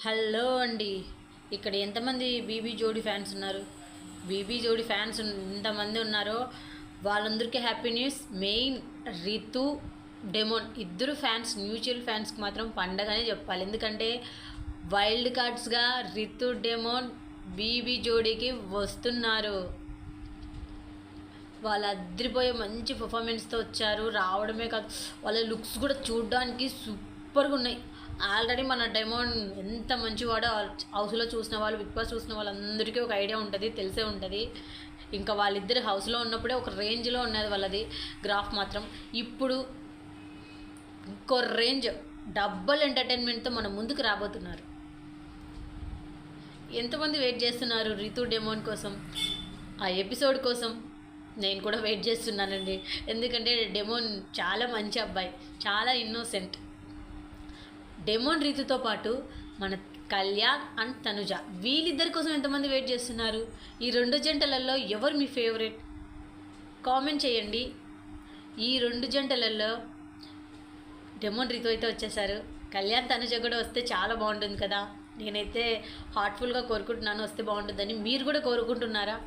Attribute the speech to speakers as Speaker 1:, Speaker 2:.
Speaker 1: Hello అండి. ఇక్కడ ఎంతమంది బీబీ జోడి ఫ్యాన్స్ ఉన్నారు? బీబీ జోడి ఫ్యాన్స్ ఎంతమంది ఉన్నారో వాళ్ళందరికీ happy news. Main Ritu, demon ఇద్దరు ఫ్యాన్స్, మ్యూచువల్ ఫ్యాన్స్కి మాత్రం పండగనే చెప్పాలి. ఎందుకంటే వైల్డ్ కార్డ్స్గా రితు, డెమోన్ బీబీ జోడీకి వస్తున్నారు. వాళ్ళు అద్దరిపోయే మంచి పర్ఫార్మెన్స్తో వచ్చారు. రావడమే కాదు, వాళ్ళ లుక్స్ కూడా చూడడానికి సూపర్గా ఉన్నాయి. ఆల్రెడీ మన డెమోన్ ఎంత మంచివాడో హౌస్లో చూసిన వాళ్ళు, బిగ్ బాస్ చూసిన వాళ్ళందరికీ ఒక ఐడియా ఉంటుంది, తెలిసే ఉంటుంది. ఇంకా వాళ్ళిద్దరు హౌస్లో ఉన్నప్పుడే ఒక రేంజ్లో ఉన్నది వాళ్ళది గ్రాఫ్ మాత్రం. ఇప్పుడు ఇంకో రేంజ్ డబుల్ ఎంటర్టైన్మెంట్తో మన ముందుకు రాబోతున్నారు. ఎంతమంది వెయిట్ చేస్తున్నారు రితు డెమోన్ కోసం, ఆ ఎపిసోడ్ కోసం. నేను కూడా వెయిట్ చేస్తున్నానండి. ఎందుకంటే డెమోన్ చాలా మంచి అబ్బాయి, చాలా ఇన్నోసెంట్. డెమోన్ రీతుతో పాటు మన కళ్యాణ్ అండ్ తనుజ, వీళ్ళిద్దరి కోసం ఎంతమంది వెయిట్ చేస్తున్నారు? ఈ రెండు జంటలలో ఎవరు మీ ఫేవరెట్? కామెంట్ చేయండి. ఈ రెండు జంటలలో డెమోన్ రీతు అయితే వచ్చేసారు, కళ్యాణ్ తనుజ కూడా వస్తే చాలా బాగుంటుంది కదా. నేనైతే హార్ట్ఫుల్గా కోరుకుంటున్నాను వస్తే బాగుంటుందని. మీరు కూడా కోరుకుంటున్నారా?